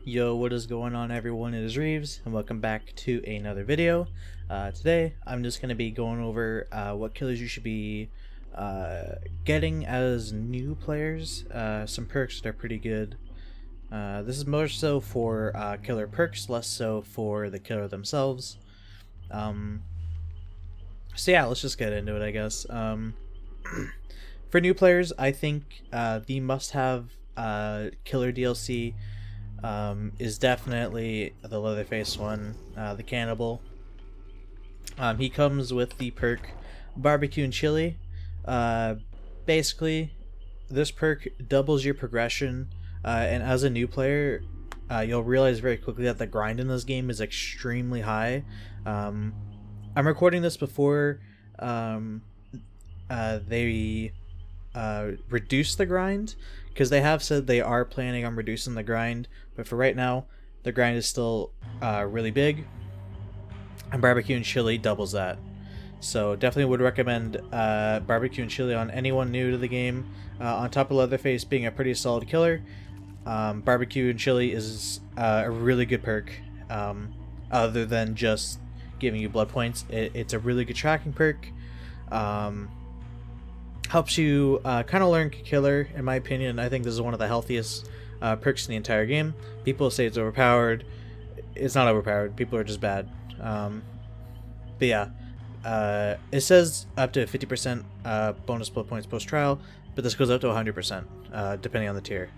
Yo, what is going on everyone? It is Reeves and welcome back to another video. Today I'm just going to be going over what killers you should be getting as new players. Some perks that are pretty good. This is more so for killer perks, less so for the killer themselves. So yeah, let's just get into it, I guess. For new players, I think the must-have killer DLC is definitely the Leatherface one, the Cannibal. He comes with the perk Barbecue and Chili. Basically, this perk doubles your progression, and as a new player, you'll realize very quickly that the grind in this game is extremely high. I'm recording this before they reduce the grind, because they have said they are planning on reducing the grind, but for right now the grind is still really big, and Barbecue and Chili doubles that. So definitely would recommend Barbecue and Chili on anyone new to the game. On top of Leatherface being a pretty solid killer, Barbecue and Chili is a really good perk. Other than just giving you blood points, it's a really good tracking perk. Helps you kind of learn killer, in my opinion. I think this is one of the healthiest perks in the entire game. People say it's overpowered. It's not overpowered. People are just bad. But yeah, it says up to 50% bonus blood points post-trial, but this goes up to 100% depending on the tier.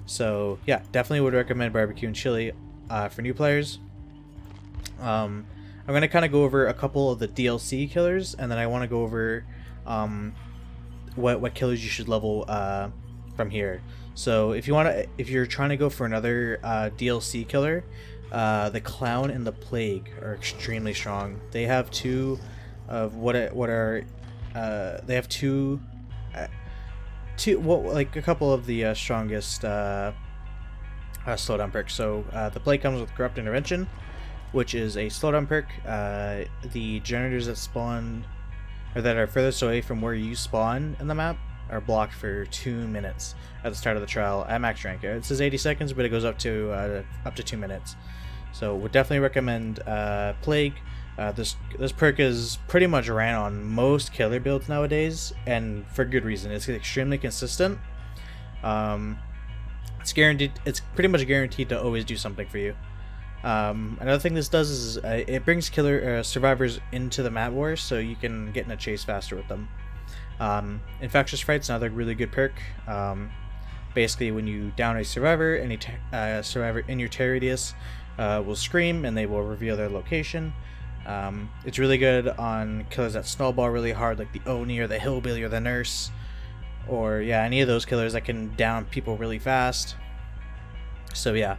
So yeah, definitely would recommend Barbecue and Chili for new players. I'm going to kind of go over a couple of the DLC killers, and then I want to go over what killers you should level from here. So if you're trying to go for another DLC killer, the Clown and the Plague are extremely strong. They have two of they have two like a couple of the strongest slowdown perks. So the Plague comes with Corrupt Intervention, which is a slowdown perk. The generators that spawn or that are furthest away from where you spawn in the map are blocked for 2 minutes at the start of the trial at max rank. It says 80 seconds, but it goes up to 2 minutes. So would definitely recommend Plague. This perk is pretty much ran on most killer builds nowadays, and for good reason. It's extremely consistent. It's guaranteed. It's pretty much guaranteed to always do something for you. Another thing this does is it brings killer survivors into the map war, so you can get in a chase faster with them. Infectious Fright's another really good perk. Basically, when you down a survivor, any survivor in your terror radius will scream, and they will reveal their location. It's really good on killers that snowball really hard, like the Oni or the Hillbilly or the Nurse, or yeah, any of those killers that can down people really fast. So yeah.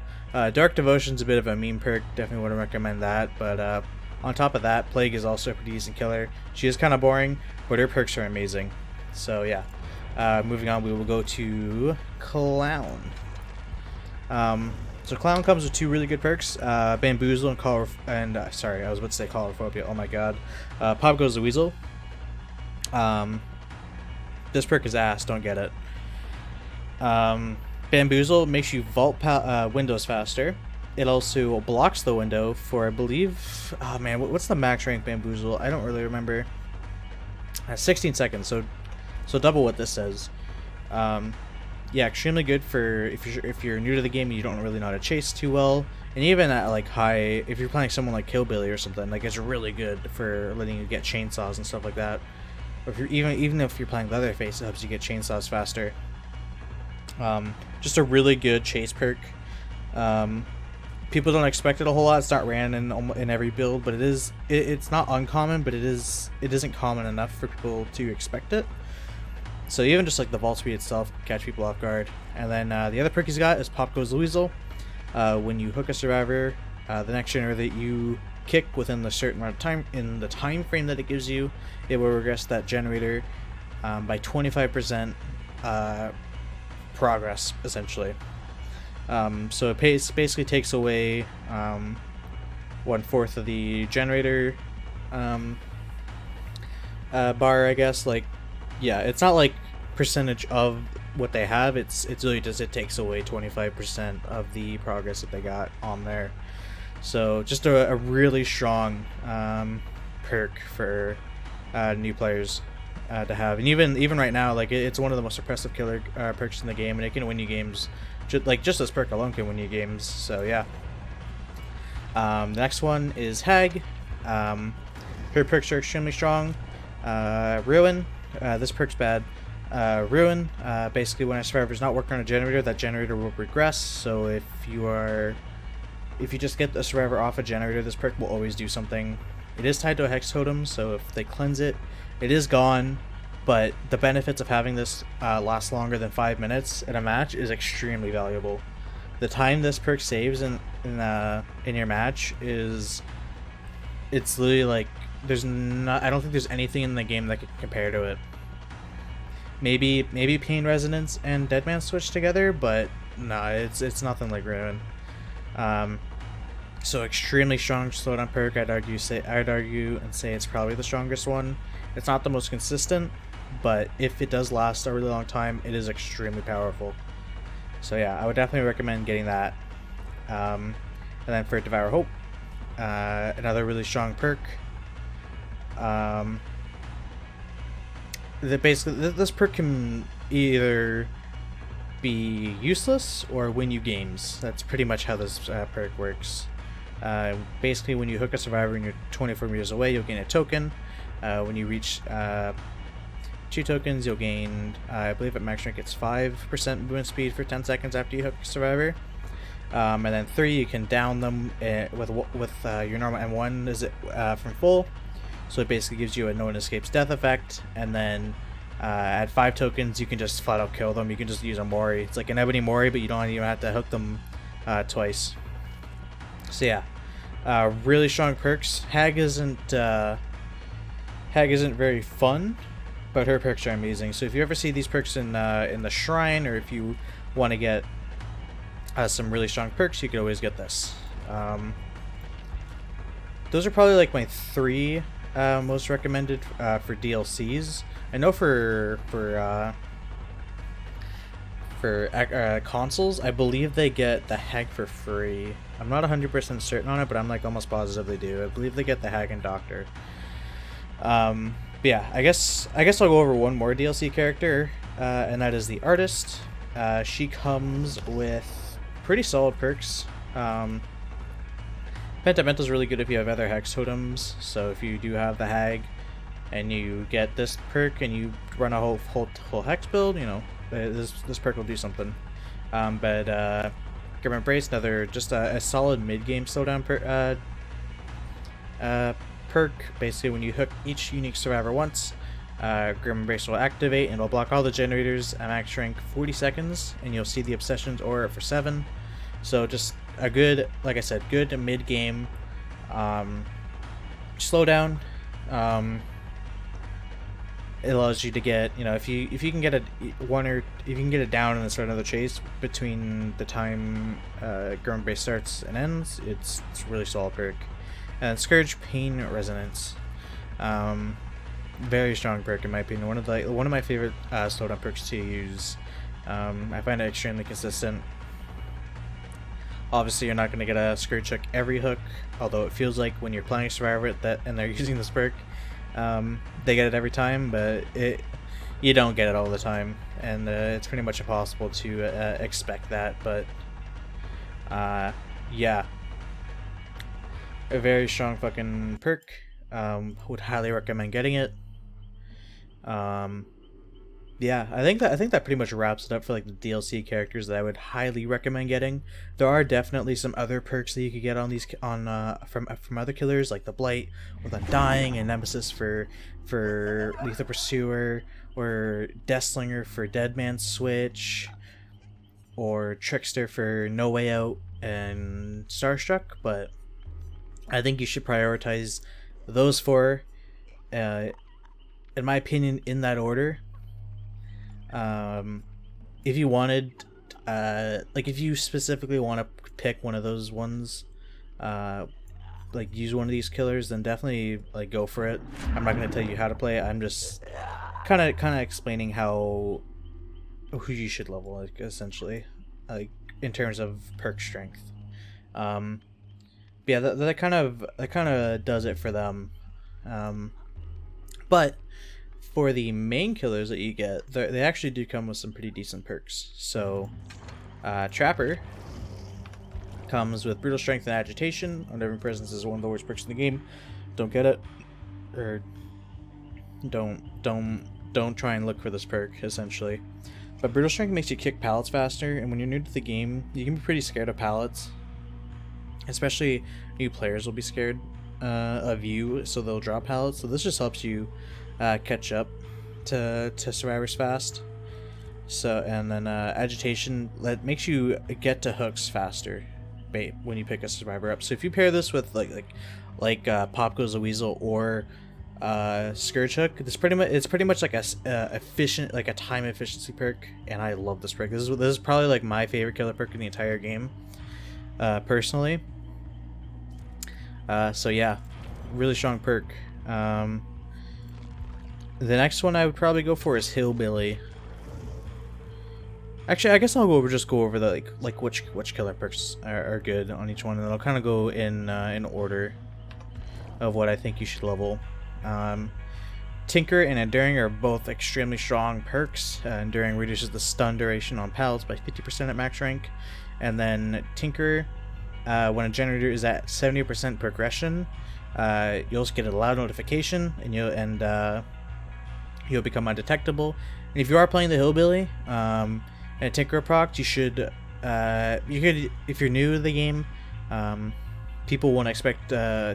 Dark Devotion's a bit of a meme perk, definitely wouldn't recommend that, but on top of that, Plague is also a pretty decent killer. She is kind of boring, but her perks are amazing. So yeah, moving on, we will go to Clown. So Clown comes with two really good perks, Bamboozle and sorry, I was about to say Colorophobia, oh my god. Pop Goes the Weasel. This perk is ass, don't get it. Bamboozle makes you vault windows faster. It also blocks the window for, I believe, oh man, what's the max rank Bamboozle? I don't really remember. 16 seconds, so double what this says. Yeah, extremely good for if you're new to the game and you don't really know how to chase too well, and even at like high, if you're playing someone like Hillbilly or something, like it's really good for letting you get chainsaws and stuff like that. Or if you're even if you're playing Leatherface, it helps you get chainsaws faster. Just a really good chase perk. People don't expect it a whole lot. It's not ran in every build, but it's not uncommon, but it isn't common enough for people to expect it. So even just like the vault speed itself catch people off guard. And then the other perk he's got is Pop Goes the Weasel. When you hook a survivor, the next generator that you kick within the certain amount of time in the time frame that it gives you, it will regress that generator by 25% progress, essentially. So it basically takes away 1/4 of the generator bar, I guess. Like, yeah, it's not like percentage of what they have, it's really just it takes away 25% of the progress that they got on there. So just a really strong perk for new players to have, and even right now, like it's one of the most oppressive killer perks in the game, and it can win you games. Just this perk alone can win you games. So yeah. The next one is Hag. Her perks are extremely strong. Ruin. This perk's bad. Ruin. Basically, when a survivor is not working on a generator, that generator will regress. So if you just get the survivor off a generator, this perk will always do something. It is tied to a hex totem, so if they cleanse it, it is gone. But the benefits of having this last longer than 5 minutes in a match is extremely valuable. The time this perk saves in your match it's literally like I don't think there's anything in the game that could compare to it. Maybe Pain Resonance and Deadman switch together, but no, it's nothing like Ruin. So extremely strong slowdown perk. I'd argue and say it's probably the strongest one. It's not the most consistent, but if it does last a really long time, it is extremely powerful. So yeah, I would definitely recommend getting that. And then for Devour Hope, another really strong perk. This perk can either be useless or win you games. That's pretty much how this perk works. Basically, when you hook a survivor and you're 24 meters away, you'll gain a token. When you reach 2 tokens, you'll gain, I believe at max rank it's 5% movement speed for 10 seconds after you hook a survivor. And then 3, you can down them with your normal M1 from full. So it basically gives you a no one escapes death effect. And then at 5 tokens, you can just flat out kill them. You can just use a Mori. It's like an Ebony Mori, but you don't even have to hook them twice. So yeah, really strong perks. Hag isn't very fun, but her perks are amazing. So if you ever see these perks in the shrine, or if you want to get some really strong perks, you could always get this. Those are probably like my 3 most recommended for DLCs. I know for consoles, I believe they get the Hag for free. I'm not 100% certain on it, but I'm like almost positive they do. I believe they get the Hag and Doctor. But yeah, I guess I'll go over one more DLC character, and that is the Artist. She comes with pretty solid perks. Pentamental is really good if you have other hex totems. So if you do have the Hag and you get this perk and you run a whole hex build, you know, this perk will do something. But Grim Embrace, another just a solid mid-game slowdown perk. Basically, when you hook each unique survivor once, Grim Embrace will activate and will block all the generators at max rank 40 seconds, and you'll see the Obsessions aura for 7. So just a good, like I said, good mid-game slowdown. It allows you to get, you know, if you can get if you can get it down and then start another chase between the time Grim Embrace starts and ends, it's a really solid perk. And Scourge Pain Resonance, very strong perk in my opinion. One of my favorite slowdown perks to use. I find it extremely consistent. Obviously, you're not going to get a Scourge hook every hook, although it feels like when you're playing Survivor and they're using this perk, they get it every time, but you don't get it all the time, and it's pretty much impossible to expect that. But yeah, a very strong fucking perk. Would highly recommend getting it. Yeah, I think that pretty much wraps it up for like the DLC characters that I would highly recommend getting. There are definitely some other perks that you could get on these from other killers, like the Blight with Undying and Nemesis for Lethal Pursuer, or Deathslinger for Deadman Switch, or Trickster for No Way Out and Starstruck. But I think you should prioritize those 4, in my opinion, in that order. If you wanted, like if you specifically want to pick one of those ones, like use one of these killers, then definitely like go for it. I'm not going to tell you how to play it. I'm just kind of explaining how who you should level, like, essentially, like, in terms of perk strength. Yeah, that kind of does it for them. But for the main killers that you get, they actually do come with some pretty decent perks. So, Trapper comes with brutal strength and agitation. Unnerving presence is one of the worst perks in the game. Don't get it, or don't try and look for this perk, essentially. But brutal strength makes you kick pallets faster, and when you're new to the game, you can be pretty scared of pallets. Especially new players will be scared of you, so they'll drop pallets. So this just helps you catch up to survivors fast. So, and then agitation that makes you get to hooks faster when you pick a survivor up. So if you pair this with like Pop Goes the Weasel or Scourge Hook, it's pretty much like a efficient, like a time efficiency perk, and I love this perk. This is probably like my favorite killer perk in the entire game, personally. So yeah, really strong perk. The next one I would probably go for is Hillbilly. Actually, I guess I'll just go over the like which killer perks are good on each one, and then I'll kind of go in order of what I think you should level. Tinker and Enduring are both extremely strong perks. Enduring reduces the stun duration on pallets by 50% at max rank, and then Tinker, when a generator is at 70% progression, you'll also get a loud notification, and you'll become undetectable. And if you are playing the Hillbilly, and a Tinker proc, you should if you're new to the game, people won't expect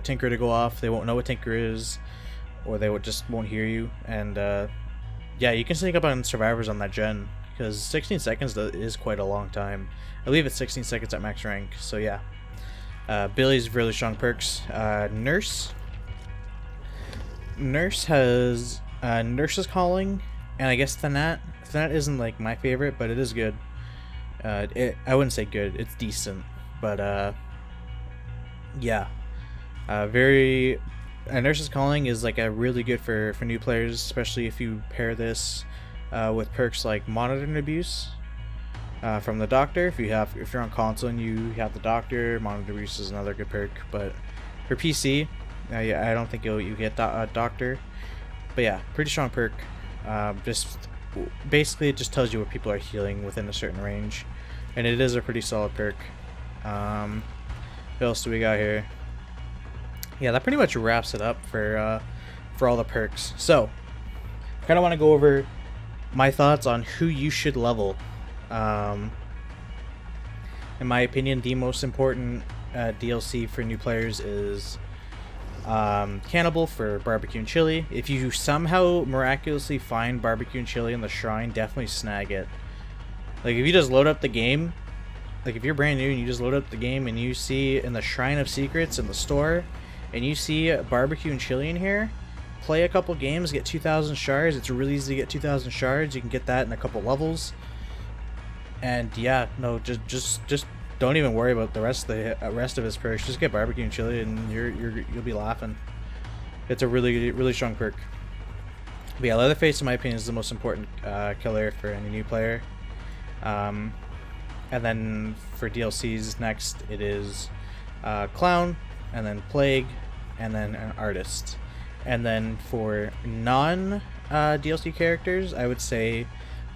Tinker to go off. They won't know what Tinker is, or they won't hear you. And yeah, you can sneak up on survivors on that gen, because 16 seconds is quite a long time. I believe it's 16 seconds at max rank. So yeah, Billy's really strong perks. Nurse has Nurse's Calling, and I guess Thanat isn't like my favorite, but it is good. I wouldn't say good, it's decent, but yeah, Nurse's Calling is like a really good for new players, especially if you pair this with perks like Monitoring Abuse from the Doctor. If you're on console and you have the Doctor, Monitoring Abuse is another good perk. But for PC, I don't think you get Doctor. But yeah, pretty strong perk. Basically, it just tells you what people are healing within a certain range, and it is a pretty solid perk. What else do we got here? Yeah, that pretty much wraps it up for all the perks. So, I kind of want to go over my thoughts on who you should level. In my opinion, the most important DLC for new players is Cannibal for barbecue and chili. If you somehow miraculously find barbecue and chili in the shrine, definitely snag it. Like, if you just load up the game, like if you're brand new and you just load up the game and you see in the Shrine of Secrets in the store, and you see barbecue and chili in here, play a couple games, get 2,000 shards. It's really easy to get 2,000 shards. You can get that in a couple levels. And yeah, no, just don't even worry about the rest of his perks. Just get barbecue and chili, and you'll be laughing. It's a really strong perk. But yeah, Leatherface, in my opinion, is the most important killer for any new player. And then for DLCs, next it is Clown, and then Plague, and then an Artist. And then for non DLC characters, I would say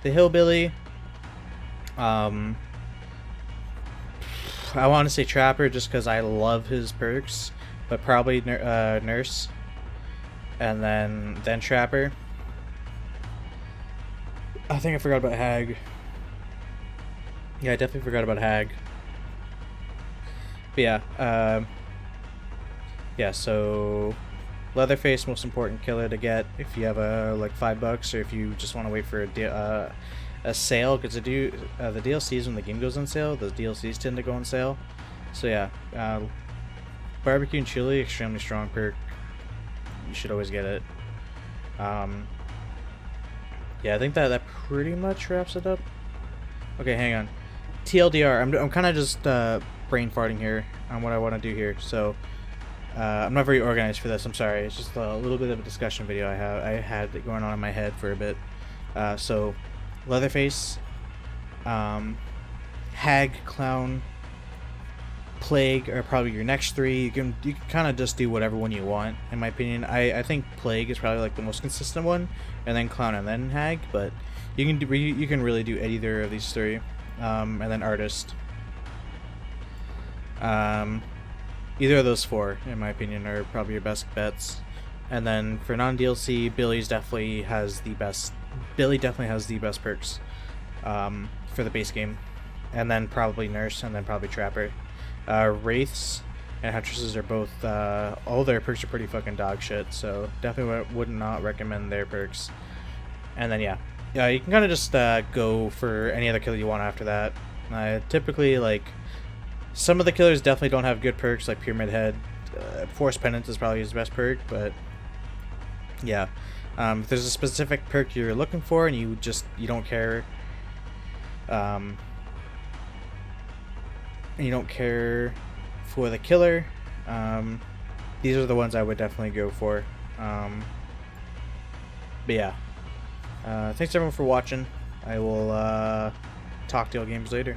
the Hillbilly. I want to say Trapper just because I love his perks, but probably Nurse, and then Trapper. I think I forgot about Hag. Yeah, I definitely forgot about Hag. But yeah, so Leatherface, most important killer to get if you have like $5, or if you just want to wait for a sale, because the DLCs, when the game goes on sale, the DLCs tend to go on sale. So yeah, barbecue and chili, extremely strong perk. You should always get it. Yeah, I think that pretty much wraps it up. Okay, hang on. TLDR, I'm kind of just brain farting here on what I want to do here, so I'm not very organized for this. I'm sorry. It's just a little bit of a discussion video I had going on in my head for a bit. So Leatherface, Hag, Clown, Plague are probably your next three. You can kind of just do whatever one you want, in my opinion. I think Plague is probably like the most consistent one, and then Clown, and then Hag. But you can really do either of these three, and then Artist. Either of those four, in my opinion, are probably your best bets. And then for non-DLC, Billy definitely has the best perks for the base game, and then probably Nurse, and then probably Trapper. Wraiths and Huntresses are both, all their perks are pretty fucking dog shit, so definitely would not recommend their perks. And then yeah, you can kind of just go for any other killer you want after that. Typically, like, some of the killers definitely don't have good perks, like Pyramid Head. Force Penance is probably his best perk, but yeah. If there's a specific perk you're looking for and you don't care, and you don't care for the killer, these are the ones I would definitely go for. But yeah, thanks everyone for watching. I will talk to y'all games later.